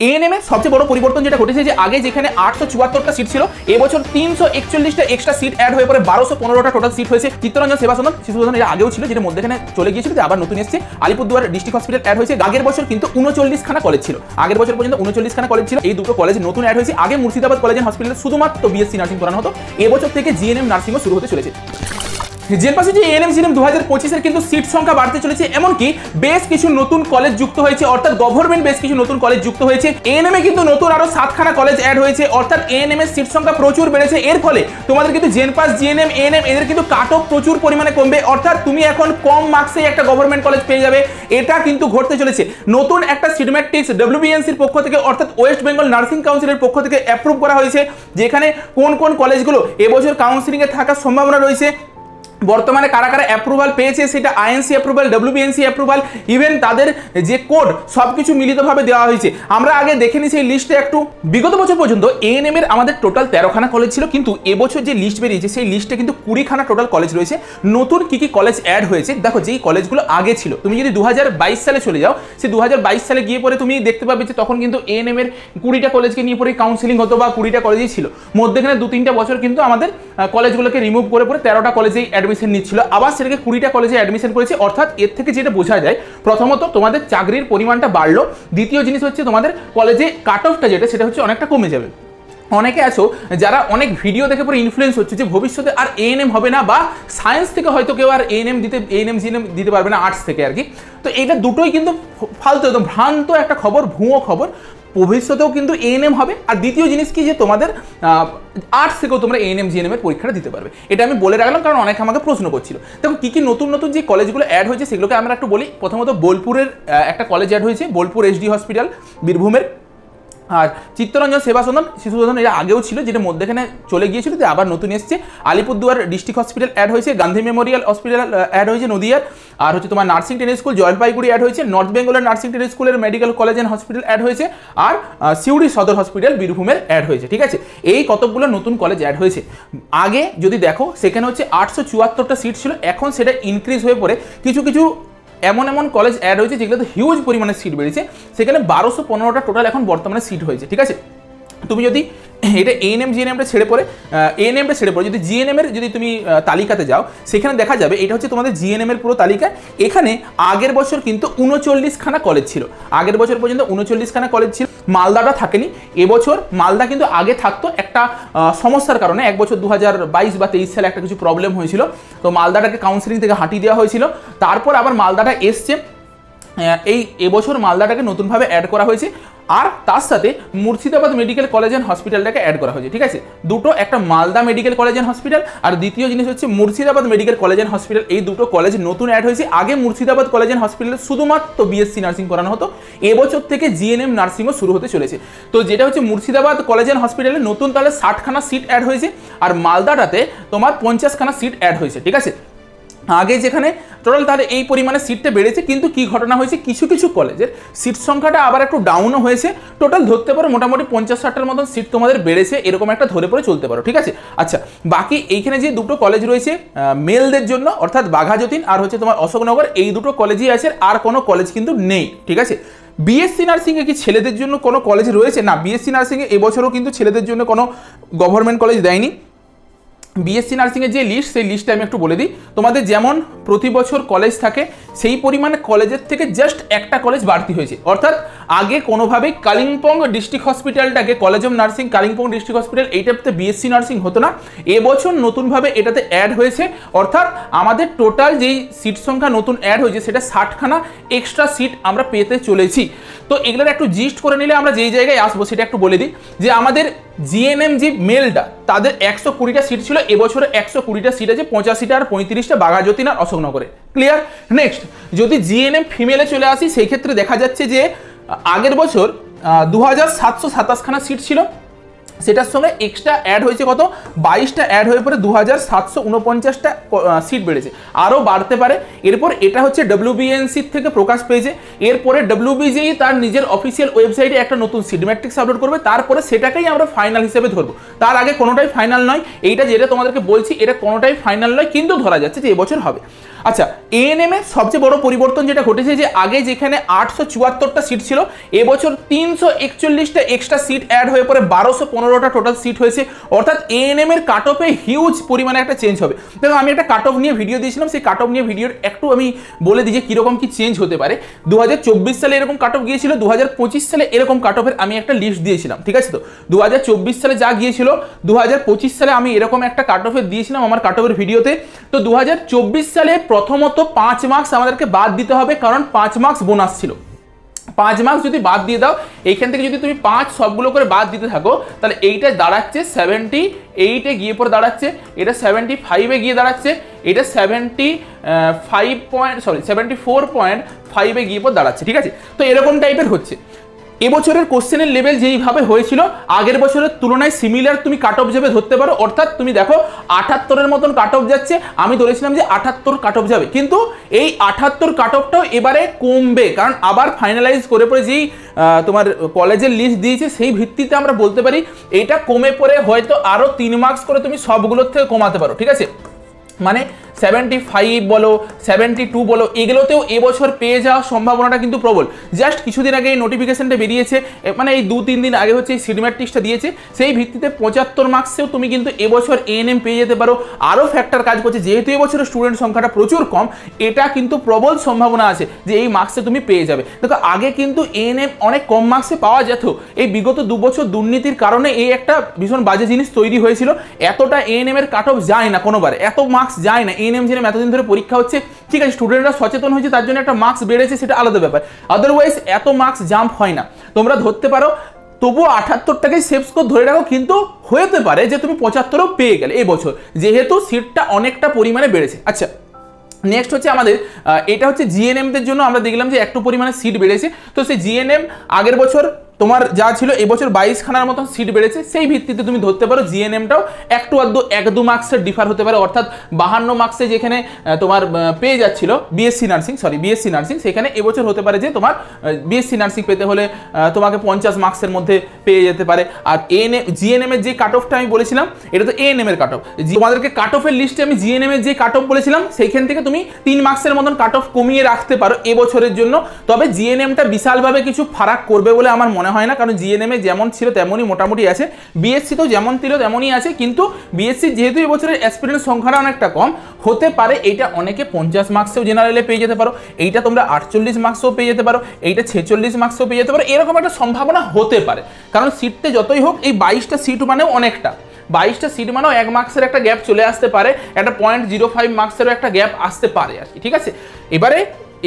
ANM এর সবচেয়ে বড় পরিবর্তন যেটা ঘটেছে যে আগে যেখানে 874টা সিট ছিল এবছর 341টা এক্সট্রা সিট অ্যাড হয়ে পরে 1215টা টোটাল সিট হয়েছে। চিত্তরঞ্জন সেবা সদন শিশু সদন এর আগেও ছিল, যেটা মধ্যে এখানে চলে গিয়েছিল, আবার নতুন এসেছে। আলিপুরদুয়ার ডিস্ট্রিক্ট হসপিটাল অ্যাড হয়েছে। আগের বছর কিন্তু 39খানা কলেজ ছিল, আগের বছর পর্যন্ত 39খানা কলেজ ছিল। এই দুটো কলেজ নতুন অ্যাড হয়েছে। আগে মুর্শিদাবাদ কলেজ এন্ড হসপিটালে শুধুমাত্র বিএসসি নার্সিং করানো হতো, এবছর থেকে জিএনএম নার্সিংও শুরু হতে চলেছে। জেনপাসে যে এএনএম জিএনএম 2025 কিন্তু সিট সংখ্যা বাড়তে চলেছে, এমনকি বেশ কিছু নতুন কলেজ যুক্ত হয়েছে, অর্থাৎ গভর্নমেন্ট বেশ কিছু নতুন কলেজ যুক্ত হয়েছে। এএনএম এ কিন্তু নতুন আরো 7খানা কলেজ অ্যাড হয়েছে, অর্থাৎ এএনএম এর সিট সংখ্যা প্রচুর বেড়েছে। এর ফলে তোমাদের কিন্তু জেনপাস জিএনএম এএনএম এদের কিন্তু কাট অফ প্রচুর পরিমাণে কমবে, অর্থাৎ তুমি এখন কম মার্কসে একটা গভর্নমেন্ট কলেজ পেয়ে যাবে, এটা কিন্তু ঘটতে চলেছে। নতুন একটা সিট ম্যাট্রিক্স ডব্লিউবিএনসির পক্ষ থেকে অর্থাৎ ওয়েস্ট বেঙ্গল নার্সিং কাউন্সিলের পক্ষ থেকে অ্যাপ্রুভ করা হয়েছে, যেখানে কোন কোন কলেজগুলো এবছর কাউন্সিলিং এ থাকার সম্ভাবনা রয়েছে, বর্তমানে কারা কারা অ্যাপ্রুভাল পেয়েছে, সেটা INC approval, WBNC approval, even তাদের যে কোড সবকিছু মিলিতভাবে দেওয়া হয়েছে। আমরা আগে দেখে নিই সেই লিস্টে একটু। বিগত বছর পর্যন্ত এএনএম এর আমাদের টোটাল 13খানা কলেজ ছিল, কিন্তু এবছর যে লিস্ট বেরিয়েছে সেই লিস্টে কিন্তু 20খানা টোটাল কলেজ রয়েছে। নতুন কি কি কলেজ অ্যাড হয়েছে দেখো, যেই কলেজগুলো আগে ছিল, তুমি যদি 2022 সালে চলে যাও, সেই 2022 সালে গিয়ে পরে তুমি দেখতে পাবে যে তখন কিন্তু এএনএম এর 20টা কলেজকে নিয়ে পরে কাউন্সিলিং হতো, বা 20টা কলেজই ছিল। মধ্যেখানে 2-3টা বছর কিন্তু আমাদের কলেজগুলোকে রিমুভ করে পরে 13টা কলেজেই অ্যাডমিশন নিচ্ছিল, আবার সেটাকে 20টা কলেজে অ্যাডমিশন করেছে। অর্থাৎ এর থেকে যেটা বোঝা যায়, প্রথমত তোমাদের চাকরির পরিমাণটা বাড়লো, দ্বিতীয় জিনিস হচ্ছে তোমাদের কলেজে কাট অফটা যেটা সেটা হচ্ছে অনেকটা কমে যাবে। অনেকে আছো যারা অনেক ভিডিও দেখে পরে ইনফ্লুয়েন্স হচ্ছে যে ভবিষ্যতে আর এএনএম হবে না, বা সায়েন্স থেকে হয়তো কেউ আর এএনএম জিএনএম দিতে পারবে না, আর্টস থেকে আর কি। তো এটা দুটোই কিন্তু ফালতু, একদম ভ্রান্ত একটা খবর, ভুয়ো খবর। ভবিষ্যতেও কিন্তু এএনএম হবে। আর দ্বিতীয় জিনিস কি, যে তোমাদের আর্টস থেকেও তোমরা এএনএম জিএনএম এর পরীক্ষাটা দিতে পারবে, এটা আমি বলে রাখলাম, কারণ অনেকে আমাকে প্রশ্ন করছিল। দেখো কি কি নতুন নতুন যে কলেজগুলো অ্যাড হয়েছে সেগুলোকে আমরা একটু বলি। প্রথমত বোলপুরের একটা কলেজ অ্যাড হয়েছে, বোলপুর এসডি হসপিটাল বীরভূমের। আর চিত্তরঞ্জন সেবা সদন শিশু সদন এর আগেও ছিল, যেটা মধ্যেখানে চলে গিয়েছিল, যে আবার নতুন এসছে। আলিপুরদুয়ার ডিস্ট্রিক্ট হসপিটাল অ্যাড হয়েছে, গান্ধী মেমোরিয়াল হসপিটাল অ্যাড হয়েছে নদিয়ার। আর হচ্ছে তোমার nursing training school Jalpaiguri add হয়েছে, নর্থ বেঙ্গলের নার্সিং ট্রেনিং স্কুলের medical college and hospital add হয়েছে, আর সিউড়ি সদর হসপিটাল বীরভূমের অ্যাড হয়েছে। ঠিক আছে, এই কতগুলো নতুন কলেজ অ্যাড হয়েছে। আগে যদি দেখো সেখানে হচ্ছে 874টা সিট ছিল, এখন সেটা ইনক্রিজ হয়ে পড়ে কিছু কিছু এমন কলেজ অ্যাড হয়েছে যেগুলোতে হিউজ পরিমাণে সিট বেড়েছে, সেখানে 1215টা টোটাল এখন বর্তমানে সিট হয়েছে। ঠিক আছে, তুমি যদি এটা এএনএম জিএনএমটা ছেড়ে পড়ে যদি জিএনএম এর যদি তুমি তালিকাতে যাও, সেখানে দেখা যাবে এটা হচ্ছে তোমাদের জিএনএম এর পুরো তালিকা। এখানে আগের বছর কিন্তু 39খানা কলেজ ছিল, আগের বছর পর্যন্ত 39খানা কলেজ ছিল। মালদাটা থাকেনি, এবছর মালদা কিন্তু আগে থাকতো, একটা সমস্যার কারণে এক বছর 2022 বা 23 সালে একটা কিছু প্রবলেম হয়েছিল, তো মালদাটাকে কাউন্সিলিং থেকে হাঁটিয়ে দেওয়া হয়েছিল। তারপর আবার মালদাটা এসছে, এবছর মালদাটাকে নতুনভাবে অ্যাড করা হয়েছে। আর তার সাথে মুর্শিদাবাদ মেডিকেল কলেজ অ্যান্ড হসপিটালটাকে অ্যাড করা হয়েছে। ঠিক আছে, দুটো, একটা Malda medical college and hospital, আর দ্বিতীয় জিনিস হচ্ছে Murshidabad medical college and hospital. এই দুটো কলেজ নতুন অ্যাড হয়েছে। আগে মুর্শিদাবাদ কলেজ অ্যান্ড হসপিটালে শুধুমাত্র বিএসসি নার্সিং করানো হতো, এবছর থেকে জিএনএম নার্সিংও শুরু হতে চলেছে। তো যেটা হচ্ছে মুর্শিদাবাদ কলেজ অ্যান্ড হসপিটালে নতুন তাহলে 60খানা সিট অ্যাড হয়েছে, আর মালদাটাতে তোমার 50খানা সিট অ্যাড হয়েছে। ঠিক আছে, আগে যেখানে টোটাল তাহলে এই পরিমাণে সিটটা বেড়েছে, কিন্তু কি ঘটনা হয়েছে, কিছু কিছু কলেজের সিট সংখ্যাটা আবার একটু ডাউনও হয়েছে। টোটাল ধরতে পারো মোটামুটি 50-60টার মতন সিট তোমাদের বেড়েছে, এরকম একটা ধরে পড়ে চলতে পারো। ঠিক আছে, আচ্ছা, বাকি এইখানে যে দুটো কলেজ রয়েছে মেলদের জন্য, অর্থাৎ বাঘাযতীন আর হচ্ছে তোমার অশোকনগর, এই দুটো কলেজই আছে, আর কোনো কলেজ কিন্তু নেই। ঠিক আছে, বিএসসি নার্সিংয়ে কি ছেলেদের জন্য কোনো কলেজ রয়েছে? না, বিএসসি নার্সিংয়ে এবছরও কিন্তু ছেলেদের জন্য কোনো গভর্নমেন্ট কলেজ দেয়নি। বিএসসি নার্সিংয়ের যে লিস্ট, সেই লিস্টে আমি একটু বলে দিই। তোমাদের যেমন প্রতি বছর কলেজ থাকে, সেই পরিমাণে কলেজের থেকে জাস্ট একটা কলেজ বাড়তি হয়েছে। অর্থাৎ আগে কোনোভাবেই কালিম্পং ডিস্ট্রিক্ট হসপিটালটাকে college of nursing Kalimpong district hospital, এইটাতে বিএসসি নার্সিং হতো না, এবছর নতুনভাবে এটাতে অ্যাড হয়েছে। অর্থাৎ আমাদের টোটাল যেই সিট সংখ্যা নতুন অ্যাড হয়েছে, সেটা 60খানা এক্সট্রা সিট আমরা পেতে চলেছি। তো এগুলোর একটু জিস্ট করে নিলে আমরা যেই জায়গায় আসবো সেটা একটু বলে দিই, যে আমাদের জিএনএম যে মেলটা, তাদের 120টা সিট ছিল, এবছরে 120টা সিট আছে, 85টা আর 35টা বাঘাযতীন আর অশোকনগরে। ক্লিয়ার? নেক্সট, যদি জিএনএম ফিমেলে চলে আসি, সেই ক্ষেত্রে দেখা যাচ্ছে যে আগের বছর 2727খানা সিট ছিল, সেটার সঙ্গে এক্সট্রা অ্যাড হয়েছে কত, 22টা অ্যাড হয়ে পরে 2749টা সিট বেড়েছে, আরও বাড়তে পারে। এরপর এটা হচ্ছে ডব্লিউবিএনসি থেকে প্রকাশ পেয়েছে। এরপরে ডব্লিউবিজেই তার নিজের অফিসিয়াল ওয়েবসাইটে একটা নতুন সিট ম্যাট্রিক্স আপলোড করবে, তারপরে সেটাকেই আমরা ফাইনাল হিসেবে ধরবো। তার আগে কোনোটাই ফাইনাল নয়, এইটা যেটা তোমাদেরকে বলছি এটা কোনোটাই ফাইনাল নয়, কিন্তু ধরা যাচ্ছে যে এবছর হবে। আচ্ছা, এএনএম এর সবচেয়ে বড় পরিবর্তন যেটা ঘটেছে যে আগে যেখানে 874টা সিট ছিল, এবছর 341টা এক্সট্রা সিট অ্যাড হয়ে পরে 1215টা টোটাল সিট হয়েছে। অর্থাৎ এএনএম এর কাট অফে হিউজ পরিমাণে একটা চেঞ্জ হবে। দেখো, আমি একটা কাট অফ নিয়ে ভিডিও দিয়েছিলাম, সেই কাট অফ নিয়ে ভিডিওর একটু আমি বলে দিই যে কীরকম কি চেঞ্জ হতে পারে। 2024 সালে এরকম কাট অফ গিয়েছিল, 2025 সালে এরকম কাট অফের আমি একটা লিস্ট দিয়েছিলাম, ঠিক আছে? তো 2024 সালে যা গিয়েছিল, 2025 সালে আমি এরকম একটা কাট অফে দিয়েছিলাম আমার কাট অফের ভিডিওতে। তো 2024 সালে প্রথমত 5 মার্কস আমাদেরকে বাদ দিতে হবে, কারণ 5 মার্কস বোনাস ছিল। 5 মার্কস যদি বাদ দিয়ে দাও, এইখান থেকে যদি তুমি 5 সবগুলো করে বাদ দিতে থাকো, তাহলে এইটা দাঁড়াচ্ছে 78-এ গিয়ে পরে দাঁড়াচ্ছে, এটা 75-এ গিয়ে দাঁড়াচ্ছে, এটা 74.5-এ গিয়ে পর দাঁড়াচ্ছে, ঠিক আছে? তো এরকম টাইপের হচ্ছে। এবছরের কোশ্চেনের লেভেল যেইভাবে হয়েছিল আগের বছরের তুলনায় সিমিলার তুমি কাট অফ যাবে ধরতে পারো। অর্থাৎ তুমি দেখো 78-এর মতন কাট অফ যাচ্ছে, আমি ধরেছিলাম যে 78 কাট অফ যাবে, কিন্তু এই 78 কাট অফটাও এবারে কমবে, কারণ আবার ফাইনালাইজ করে পরে যেই তোমার কলেজের লিস্ট দিয়েছে সেই ভিত্তিতে আমরা বলতে পারি এটা কমে পড়ে হয়তো আরও 3 মার্কস করে তুমি সবগুলোর থেকে কমাতে পারো, ঠিক আছে? মানে 75 বলো, 72 বলো, এগুলোতেও এবছর পেয়ে যাওয়ার সম্ভাবনাটা কিন্তু প্রবল। জাস্ট কিছুদিন আগে এই নোটিফিকেশনটা বেরিয়েছে, মানে এই 2-3 দিন আগে হচ্ছে এই সিট ম্যাট্রিক্সটা দিয়েছে, সেই ভিত্তিতে 75 মার্কসেও তুমি কিন্তু এবছর এএনএম পেয়ে যেতে পারো। আরও ফ্যাক্টর কাজ করছে, যেহেতু এবছরের স্টুডেন্ট সংখ্যাটা প্রচুর কম, এটা কিন্তু প্রবল সম্ভাবনা আছে যে এই মার্কসে তুমি পেয়ে যাবে। দেখো, আগে কিন্তু এএনএম অনেক কম মার্কসে পাওয়া যেত, এই বিগত 2 বছর দুর্নীতির কারণে এই একটা ভীষণ বাজে জিনিস তৈরি হয়েছিল। এতটা এএনএম এর কাট অফ যায় না কোনোবার, এত মার্কস যায় না। এএনএম যেরকম এতদিন ধরে পরীক্ষা হচ্ছে, ঠিক আছে, স্টুডেন্টরা সচেতন হয়েছে, তার জন্য একটা মার্কস বেড়েছে, সেটা আলাদা ব্যাপার। আদারওয়াইজ এত মার্কস জাম্প হয় না, তোমরা ধরতে পারো। তবুও 78টাকে সেফ স্কোর ধরে রাখো, কিন্তু হতে পারে যে তুমি 75ও পেয়ে গেলে এবছর, যেহেতু সিটটা অনেকটা পরিমাণে বেড়েছে। আচ্ছা, নেক্সট হচ্ছে আমাদের এটা হচ্ছে জিএনএমদের জন্য আমরা দেখলাম যে একটু পরিমাণে সিট বেড়েছে। তো সেই জিএনএম আগের বছর তোমার যা ছিল, এবছর 22খানার মতো সিট বেড়েছে, সেই ভিত্তিতে তুমি ধরতে পারো জিএনএমটাও একটু আধটু 1-2 মার্কসের ডিফার হতে পারে। অর্থাৎ 52 মার্কসে যেখানে তোমার পেয়ে যাচ্ছিল বিএসসি নার্সিং, সেখানে এবছর হতে পারে যে তোমার বিএসসি নার্সিং পেতে হলে তোমাকে 50 মার্কসের মধ্যে পেয়ে যেতে পারে। আর জিএনএম এর যে কাট অফটা আমি বলেছিলাম, এটা তো এএনএম এর কাট অফ, তোমাদেরকে কাট অফের লিস্টে আমি জিএনএম এর যে কাট অফ বলেছিলাম সেইখান থেকে তুমি 3 মার্কসের মতন কাট অফ কমিয়ে রাখতে পারো এবছরের জন্য। তবে জিএনএমটা বিশালভাবে কিছু ফারাক করবে বলে আমার মনে হয় না, কারণ জিএনএম এ যেমন ছিল তেমনই মোটামুটি আছে, বিএসসি তো যেমন ছিল তেমনই আছে, কিন্তু বিএসসি যেহেতু এবছরের অ্যাসপিরেন্ট সংখ্যাটা অনেকটা কম, হতে পারে এইটা অনেকে 50 মার্কসেও জেনারেলে পেয়ে যেতে পারো, এইটা তোমরা 48 মার্কসেও পেয়ে যেতে পারো, এইটা 46 মার্কসেও পেয়ে যেতে পারো, এরকম একটা সম্ভাবনা হতে পারে। কারণ সিটতে যতই হোক, এই 22টা সিট মানেও অনেকটা, 22টা সিট মানেও 1 মার্কসের একটা গ্যাপ চলে আসতে পারে, একটা 0.05 মার্কসেরও একটা গ্যাপ আসতে পারে আর কি, ঠিক আছে? এবারে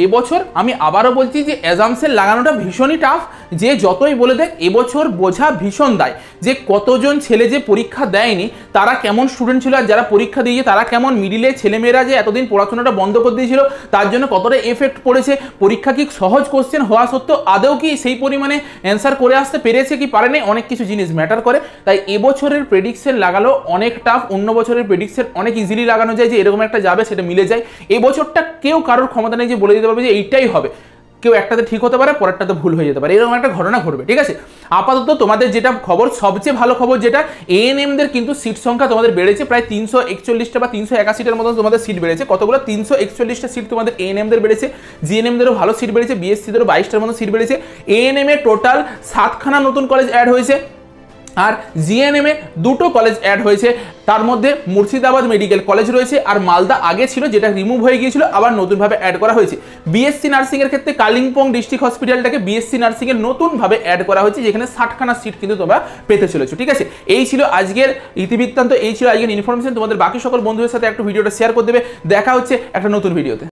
এবছর আমি আবারও বলছি যে অ্যাজামসের লাগানোটা ভীষণই টাফ। যে যতই বলে দেখ, এবছর বোঝা ভীষণ দায় যে কতজন ছেলে যে পরীক্ষা দেয়নি তারা কেমন স্টুডেন্ট ছিল, আর যারা পরীক্ষা দিয়েছে তারা কেমন মিডিলে ছেলেমেয়েরা যে এতদিন পড়াশোনাটা বন্ধ করে দিয়েছিল তার জন্য কতটা এফেক্ট পড়েছে, পরীক্ষা কি সহজ কোশ্চেন হওয়া সত্ত্বেও আদৌ কি সেই পরিমাণে অ্যান্সার করে আসতে পেরেছে কি পারেনি, অনেক কিছু জিনিস ম্যাটার করে। তাই এবছরের প্রেডিকশন লাগালো অনেক টাফ, অন্য বছরের প্রেডিকশন অনেক ইজিলি লাগানো যায় যে এরকম একটা যাবে, সেটা মিলে যায়। এবছরটা কেউ কারোর ক্ষমতা নেই যে বলে দিতে পারবে যে এইটাই হবে, কেউ একটাতে ঠিক হতে পারে, পরেরটাতে ভুল হয়ে যেতে পারে, এরকম একটা ঘটনা ঘটবে, ঠিক আছে? আপাতত তোমাদের যেটা খবর, সবচেয়ে ভালো খবর যেটা, এএনএমদের কিন্তু সিট সংখ্যা তোমাদের বেড়েছে, প্রায় 341টা বা 381টার মতো তোমাদের সিট বেড়েছে। কতগুলো? 341টা সিট তোমাদের এএনএমদের বেড়েছে, জিএনএমদেরও ভালো সিট বেড়েছে, বিএসসিদেরও 22টার মতো সিট বেড়েছে। এএনএম এ টোটাল 7খানা নতুন কলেজ অ্যাড হয়েছে, আর জিএনএম এ 2টো কলেজ অ্যাড হয়েছে, তার মধ্যে মুর্শিদাবাদ মেডিকেল কলেজ রয়েছে, আর মালদা আগে ছিল যেটা রিমুভ হয়ে গিয়েছিল, আবার নতুনভাবে অ্যাড করা হয়েছে। বিএসসি নার্সিং এর ক্ষেত্রে কালিম্পং ডিস্ট্রিক্ট হসপিটালটাকে বিএসসি নার্সিং এর নতুনভাবে অ্যাড করা হয়েছে, যেখানে 60খানা সিট কিন্তু তোমরা পেতে চলেছো, ঠিক আছে? এই ছিল আজকের ইতিবৃত্তান্ত, এই ছিল আজকের ইনফরমেশন। তোমাদের বাকি সকল বন্ধুদের সাথে একটু ভিডিওটা শেয়ার করে দেবে। দেখা হচ্ছে একটা নতুন ভিডিওতে।